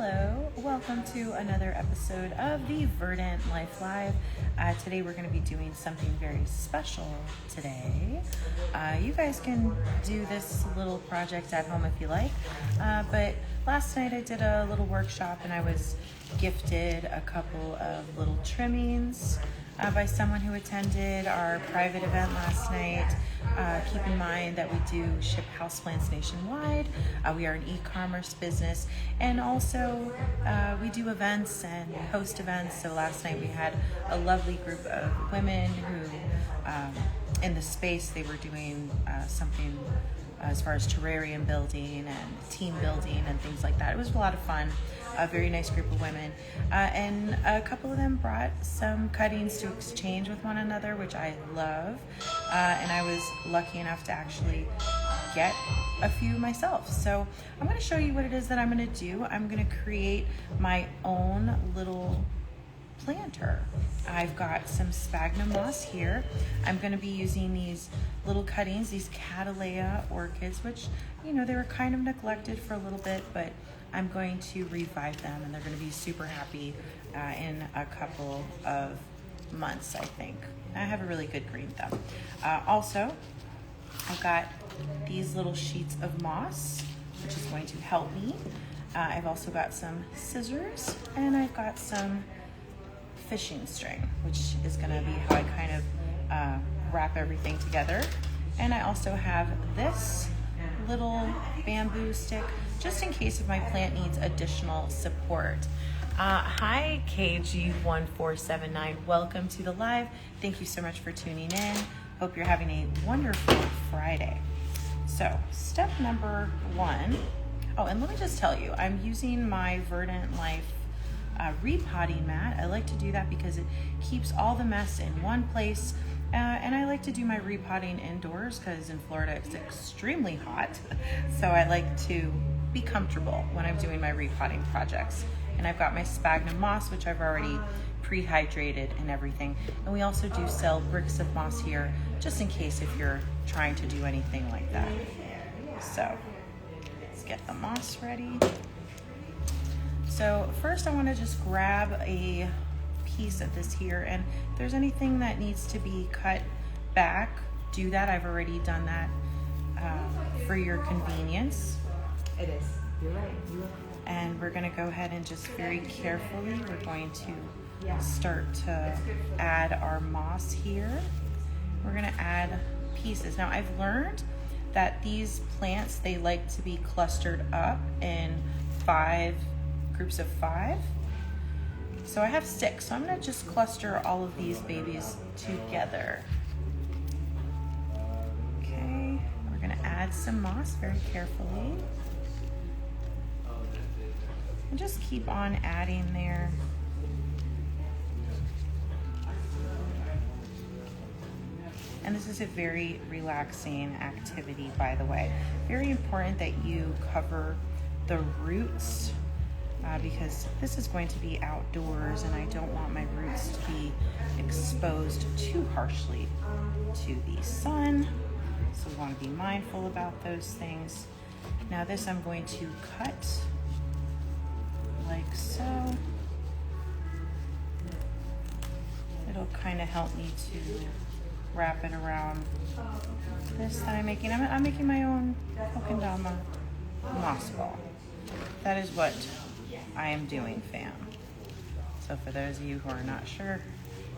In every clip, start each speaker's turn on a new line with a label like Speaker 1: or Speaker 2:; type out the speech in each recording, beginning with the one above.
Speaker 1: Hello, welcome to another episode of the Verdant Life Live. Today we're going to be doing something very special today. You guys can do this little project at home if you like, but last night I did a little workshop and I was gifted a couple of little trimmings by someone who attended our private event last night. Keep in mind that we do ship houseplants nationwide. We are an e-commerce business, and also we do events and host events. So last night we had a lovely group of women who, in the space, they were doing something as far as terrarium building and team building and things like that. It was a lot of fun. A very nice group of women, and a couple of them brought some cuttings to exchange with one another, which I love, and I was lucky enough to actually get a few myself. So I'm going to show you what it is that I'm going to do. I'm going to create my own little planter. I've got some sphagnum moss here. I'm going to be using these little cuttings, these Cattleya orchids, which, you know, they were kind of neglected for a little bit, but I'm going to revive them and they're going to be super happy in a couple of months, I think. I have a really good green thumb. Also, I've got these little sheets of moss, which is going to help me. I've also got some scissors and I've got some fishing string, which is going to be how I kind of wrap everything together. And I also have this little bamboo stick, just in case if my plant needs additional support. Hi, KG1479. Welcome to the live. Thank you so much for tuning in. Hope you're having a wonderful Friday. So, step number one. Oh, and let me just tell you, I'm using my Verdant Life repotting mat. I like to do that because it keeps all the mess in one place. And I like to do my repotting indoors because in Florida it's extremely hot. So I like to be comfortable when I'm doing my repotting projects. And I've got my sphagnum moss, which I've already pre-hydrated and everything. And we also do sell bricks of moss here, just in case if you're trying to do anything like that. So let's get the moss ready. So first I want to just grab a piece of this here, and if there's anything that needs to be cut back, do that. I've already done that for your convenience.
Speaker 2: It is. You're right.
Speaker 1: And we're going to go ahead and just very carefully, we're going to start to add our moss here. We're going to add pieces. Now I've learned that these plants, they like to be clustered up in groups of 5. So I have 6, so I'm going to just cluster all of these babies together. Okay, we're going to add some moss very carefully. And just keep on adding there. And this is a very relaxing activity, by the way. Very important that you cover the roots because this is going to be outdoors and I don't want my roots to be exposed too harshly to the sun. So we want to be mindful about those things. Now this I'm going to cut like so. It'll kind of help me to wrap it around this that I'm making. I'm making my own Okindama moss ball. That is what I am doing, fam. So for those of you who are not sure,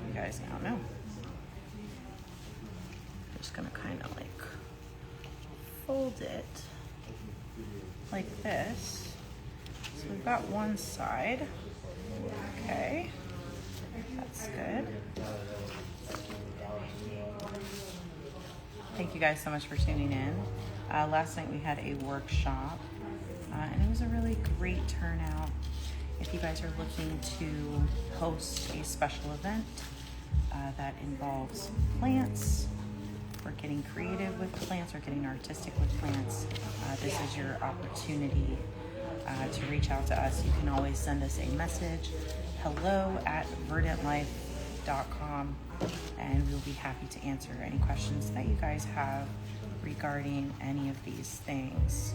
Speaker 1: you guys now know. I'm just gonna kind of like fold it like this. So we've got one side. Okay, that's good. Thank you guys so much for tuning in. Last night we had a workshop and it was a really great turnout. If you guys are looking to host a special event that involves plants, or getting creative with plants, or getting artistic with plants, this is your opportunity to reach out to us. You can always send us a message, hello@verdantlife.com, and we'll be happy to answer any questions that you guys have regarding any of these things.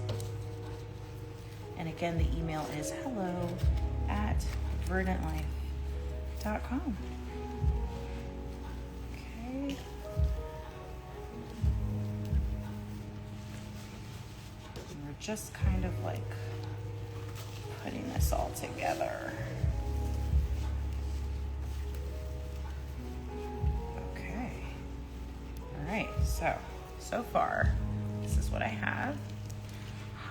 Speaker 1: And again, the email is hello@verdantlife.com. Okay. And we're just kind of like putting this all together. Okay. All right. So far, this is what I have.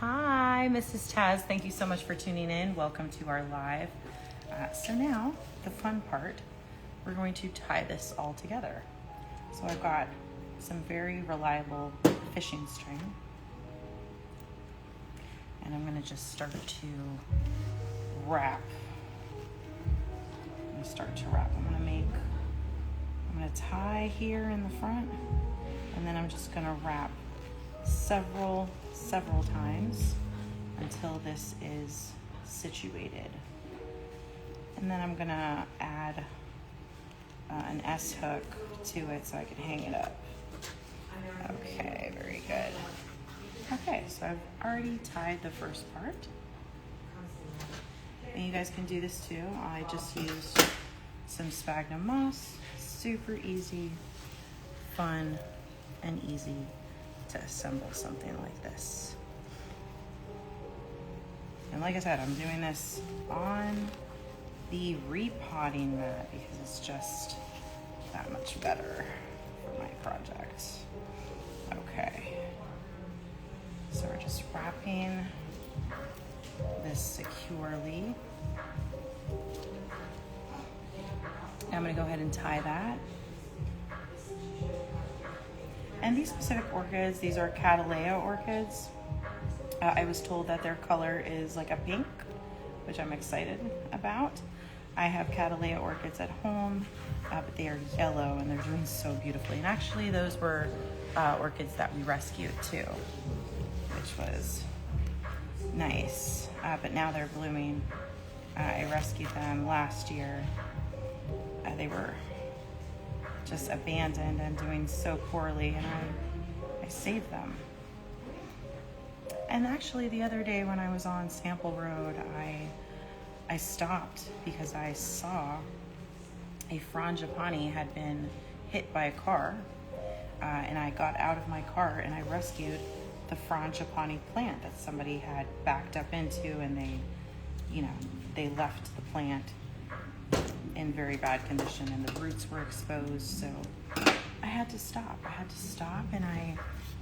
Speaker 1: Hi, Mrs. Taz. Thank you so much for tuning in. Welcome to our live. So now, the fun part, we're going to tie this all together. So I've got some very reliable fishing string. And I'm going to just start to wrap. I'm going to tie here in the front, and then I'm just going to wrap several times until this is situated. And then I'm gonna add an S hook to it so I can hang it up. Okay, very good. Okay, so I've already tied the first part. And you guys can do this too. I just used some sphagnum moss. Super easy, fun, and easy to assemble something like this. And like I said, I'm doing this on the repotting mat because it's just that much better for my project. Okay, so we're just wrapping this securely. I'm going to go ahead and tie that. And these specific orchids, these are Cattleya orchids. I was told that their color is like a pink, which I'm excited about. I have Cattleya orchids at home, but they are yellow and they're doing so beautifully. And actually those were orchids that we rescued too, which was nice. But now they're blooming. I rescued them last year. They were just abandoned and doing so poorly, and I saved them. And actually the other day when I was on Sample Road, I stopped because I saw a frangipani had been hit by a car, and I got out of my car and I rescued the frangipani plant that somebody had backed up into, and they left the plant in very bad condition and the roots were exposed. So I had to stop and I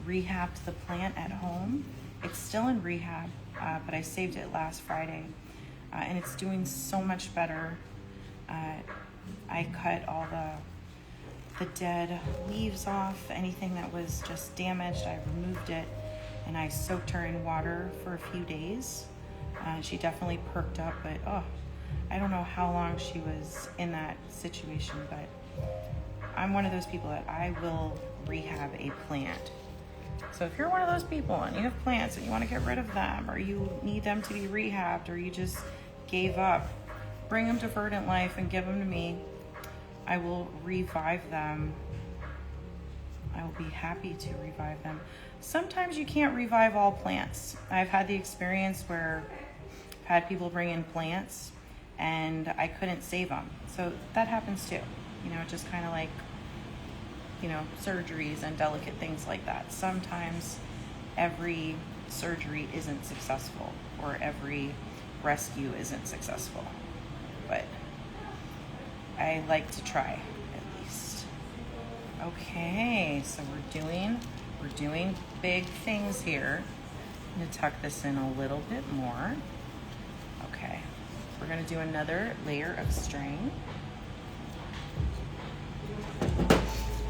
Speaker 1: rehabbed the plant at home. It's still in rehab, but I saved it last Friday, and it's doing so much better. I cut all the dead leaves off, anything that was just damaged, I removed it, and I soaked her in water for a few days. She definitely perked up, but I don't know how long she was in that situation, but I'm one of those people that I will rehab a plant. So if you're one of those people and you have plants and you want to get rid of them, or you need them to be rehabbed, or you just gave up, bring them to Verdant Life and give them to me. I will revive them. I will be happy to revive them. Sometimes you can't revive all plants. I've had the experience where I've had people bring in plants and I couldn't save them. So that happens too. Just kind of like, surgeries and delicate things like that. Sometimes every surgery isn't successful or every rescue isn't successful. But I like to try at least. Okay, so we're doing big things here. I'm gonna tuck this in a little bit more. Okay, we're gonna do another layer of string.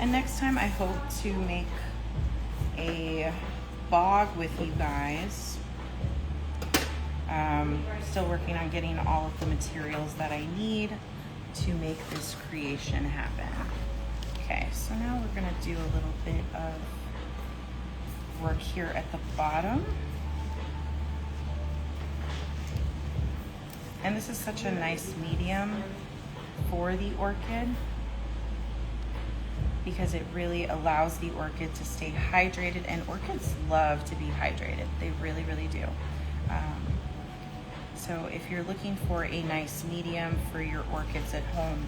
Speaker 1: And next time I hope to make a bog with you guys. Still working on getting all of the materials that I need to make this creation happen. Okay, so now we're gonna do a little bit of work here at the bottom. And this is such a nice medium for the orchid because it really allows the orchid to stay hydrated, and orchids love to be hydrated. They really, really do. So if you're looking for a nice medium for your orchids at home,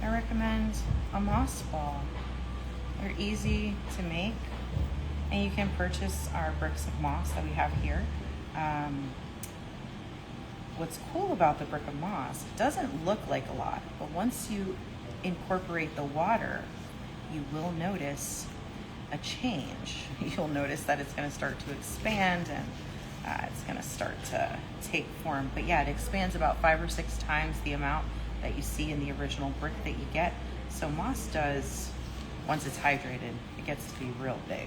Speaker 1: I recommend a moss ball. They're easy to make, and you can purchase our bricks of moss that we have here. What's cool about the brick of moss, it doesn't look like a lot, but once you incorporate the water, you will notice a change. You'll notice that it's going to start to expand, and it's going to start to take form. But yeah, it expands about 5 or 6 times the amount that you see in the original brick that you get. So moss does, once it's hydrated, it gets to be real big.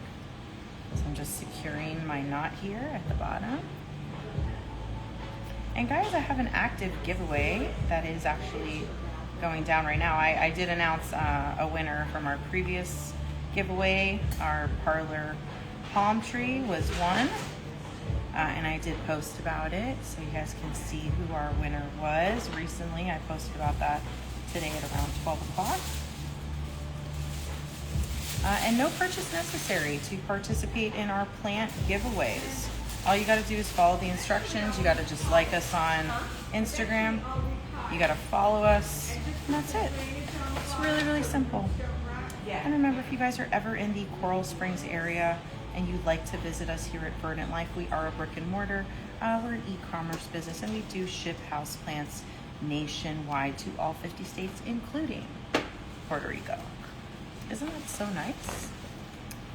Speaker 1: So I'm just securing my knot here at the bottom. And guys, I have an active giveaway that is actually going down right now. I did announce a winner from our previous giveaway. Our parlor palm tree was one, and I did post about it, so you guys can see who our winner was recently. I posted about that today at around 12 o'clock. And no purchase necessary to participate in our plant giveaways. All you got to do is follow the instructions. You got to just like us on Instagram. You got to follow us, and that's it. It's really, really simple. And remember, if you guys are ever in the Coral Springs area and you'd like to visit us here at Verdant Life, we are a brick and mortar. We're an e-commerce business, and we do ship houseplants nationwide to all 50 states, including Puerto Rico. Isn't that so nice?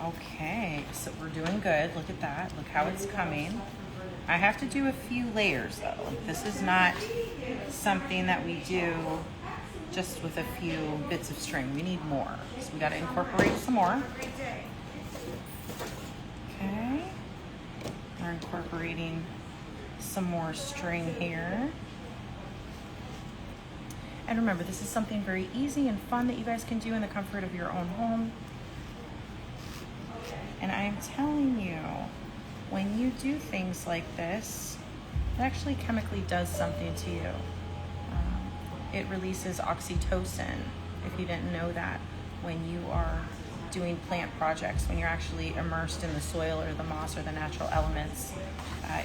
Speaker 1: Okay, so we're doing good. Look at that. Look how it's coming. I have to do a few layers though. This is not something that we do just with a few bits of string. We need more. So we got to incorporate some more. Okay. We're incorporating some more string here. And remember, this is something very easy and fun that you guys can do in the comfort of your own home. And I'm telling you, when you do things like this, it actually chemically does something to you. It releases oxytocin, if you didn't know that, when you are doing plant projects, when you're actually immersed in the soil or the moss or the natural elements.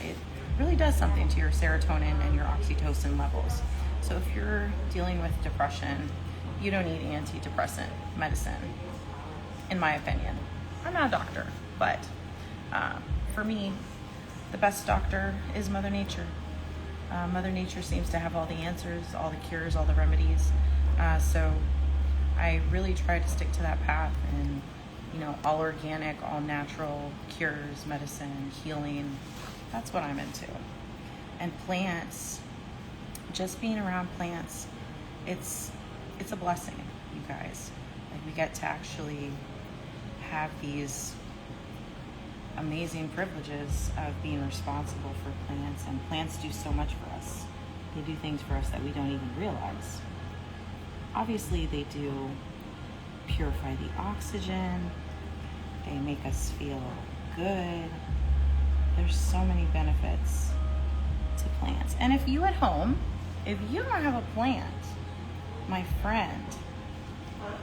Speaker 1: It really does something to your serotonin and your oxytocin levels. So if you're dealing with depression, you don't need antidepressant medicine, in my opinion. I'm not a doctor, but for me, the best doctor is Mother Nature. Mother Nature seems to have all the answers, all the cures, all the remedies. So I really try to stick to that path, and all organic, all natural cures, medicine, healing. That's what I'm into. And plants, just being around plants, it's a blessing, you guys. Like, we get to actually have these amazing privileges of being responsible for plants, and plants do so much for us. They do things for us that we don't even realize. Obviously, they do purify the oxygen. They make us feel good. There's so many benefits to plants. And if you at home, if you don't have a plant, my friend,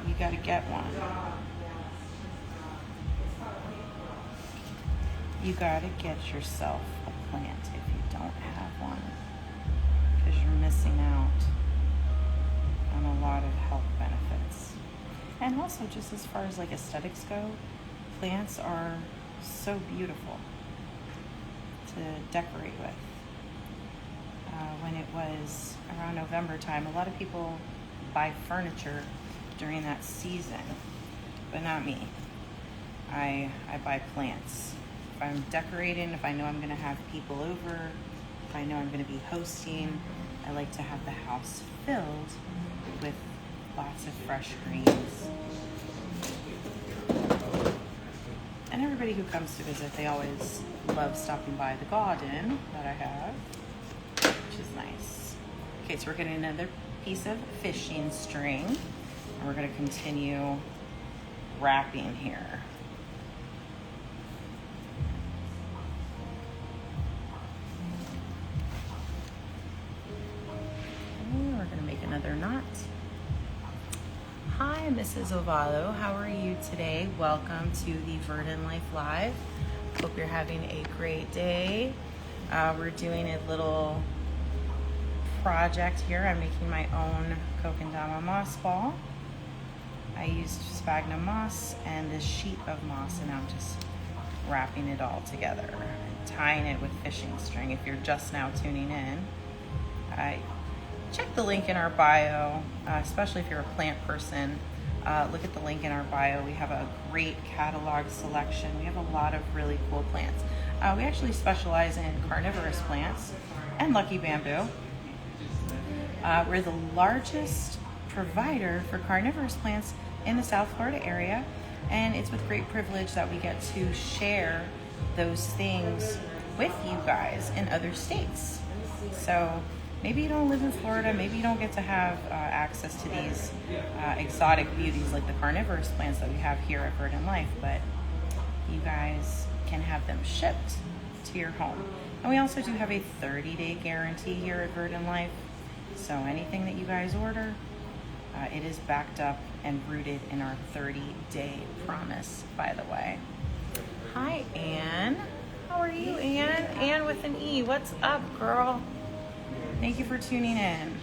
Speaker 1: you got to get one. You got to get yourself a plant if you don't have one, because you're missing out on a lot of health benefits. And also, just as far as like aesthetics go, plants are so beautiful to decorate with. When it was around November time, a lot of people buy furniture during that season, but not me. I buy plants. If I'm decorating, if I know I'm going to have people over, if I know I'm going to be hosting, I like to have the house filled with lots of fresh greens. And everybody who comes to visit, they always love stopping by the garden that I have, which is nice. Okay, so we're getting another piece of fishing string, and we're going to continue wrapping here. We're going to make another knot. Hi, Mrs. Ovalo. How are you today? Welcome to the Verdant Life Live. Hope you're having a great day. We're doing a little project here. I'm making my own Cocodama moss ball. I used sphagnum moss and this sheet of moss, and I'm just wrapping it all together, tying it with fishing string. If you're just now tuning in, check the link in our bio, especially if you're a plant person. Look at the link in our bio. We have a great catalog selection. We have a lot of really cool plants. We actually specialize in carnivorous plants and lucky bamboo. We're the largest provider for carnivorous plants in the South Florida area, and it's with great privilege that we get to share those things with you guys in other states. So maybe you don't live in Florida, maybe you don't get to have access to these exotic beauties like the carnivorous plants that we have here at Verdant Life, but you guys can have them shipped to your home. And we also do have a 30-day guarantee here at Verdant Life. So anything that you guys order, it is backed up and rooted in our 30-day promise, by the way. Hi, Anne. How are you, Anne? Anne with an E. What's up, girl? Thank you for tuning in.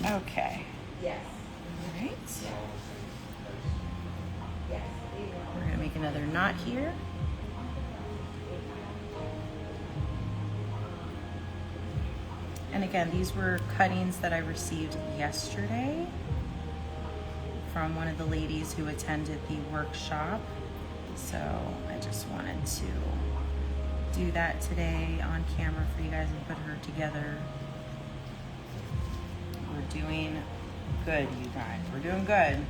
Speaker 1: Okay.
Speaker 2: Yes.
Speaker 1: All right.
Speaker 2: Yes.
Speaker 1: We're going to make another knot here. And again, these were cuttings that I received yesterday from one of the ladies who attended the workshop. So I just wanted to do that today on camera for you guys and put her together. We're doing good, you guys. We're doing good.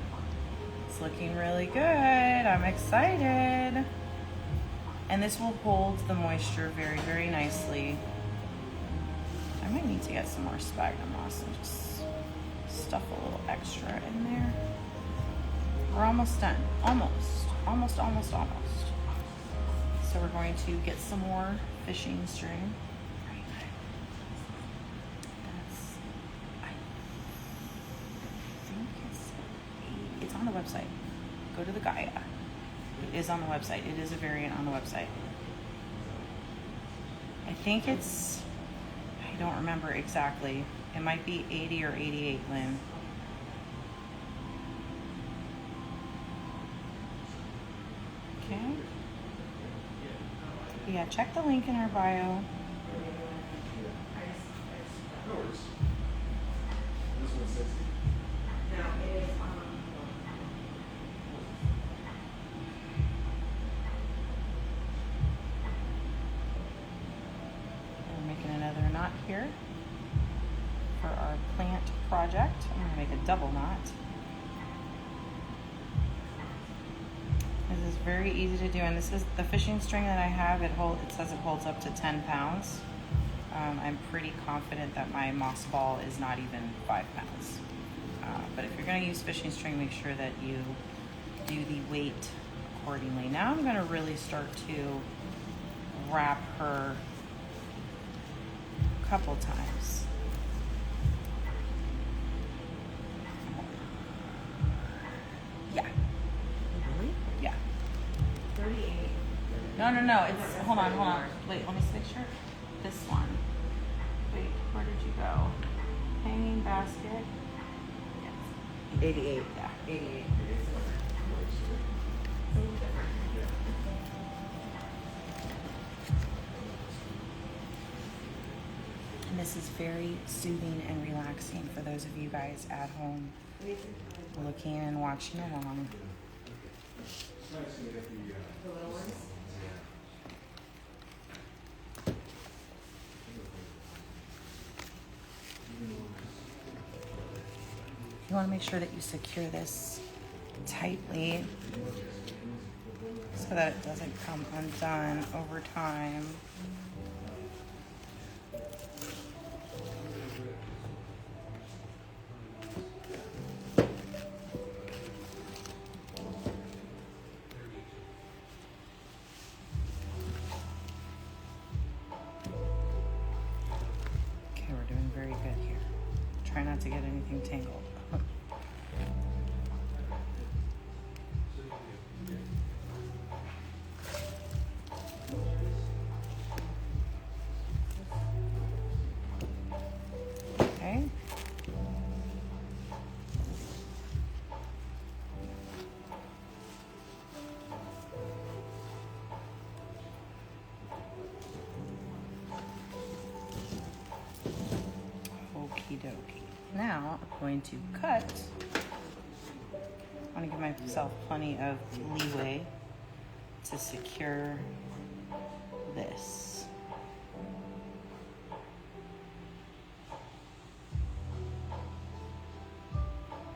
Speaker 1: It's looking really good. I'm excited. And this will hold the moisture very, very nicely. I might need to get some more sphagnum moss and just stuff a little extra in there. We're almost done. Almost. So we're going to get some more fishing string. I think it's on the website. Go to the Gaia. It is on the website. It is a variant on the website. I think it's, I don't remember exactly. It might be 80 or 88, Lynn. Okay. Yeah, check the link in our bio. We're making another knot here for our plant project. I'm gonna make a double knot. This is very easy to do, and this is the fishing string that I have. It says it holds up to 10 pounds. I'm pretty confident that my moss ball is not even 5 pounds. But if you're going to use fishing string, make sure that you do the weight accordingly. Now I'm going to really start to wrap her a couple times. Yeah.
Speaker 2: Really?
Speaker 1: Yeah.
Speaker 2: 38.
Speaker 1: No. It's hold on. Wait, let me make sure. This one. Wait, where did you go? Hanging basket. Yes.
Speaker 2: 88.
Speaker 1: Yeah.
Speaker 2: 88.
Speaker 1: And this is very soothing and relaxing for those of you guys at home looking and watching along.
Speaker 2: The little ones?
Speaker 1: You want to make sure that you secure this tightly so that it doesn't come undone over time. Okay, we're doing very good here. Try not to get anything tangled. Okie dokie. Now I'm going to cut. I want to give myself plenty of leeway to secure this.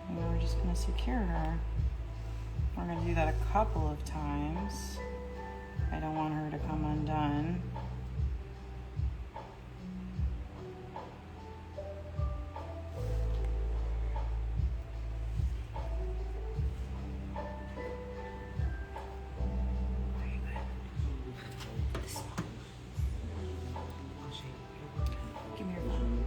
Speaker 1: And we're just going to secure her. We're going to do that a couple of times. I don't want her to come undone. Give me your phone.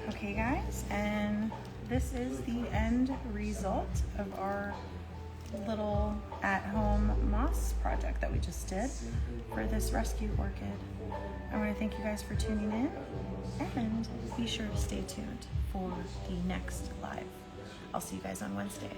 Speaker 1: Okay guys, and this is the end result of our little at-home moss project that we just did for this rescue orchid. I want to thank you guys for tuning in, and be sure to stay tuned for the next live. I'll see you guys on Wednesday.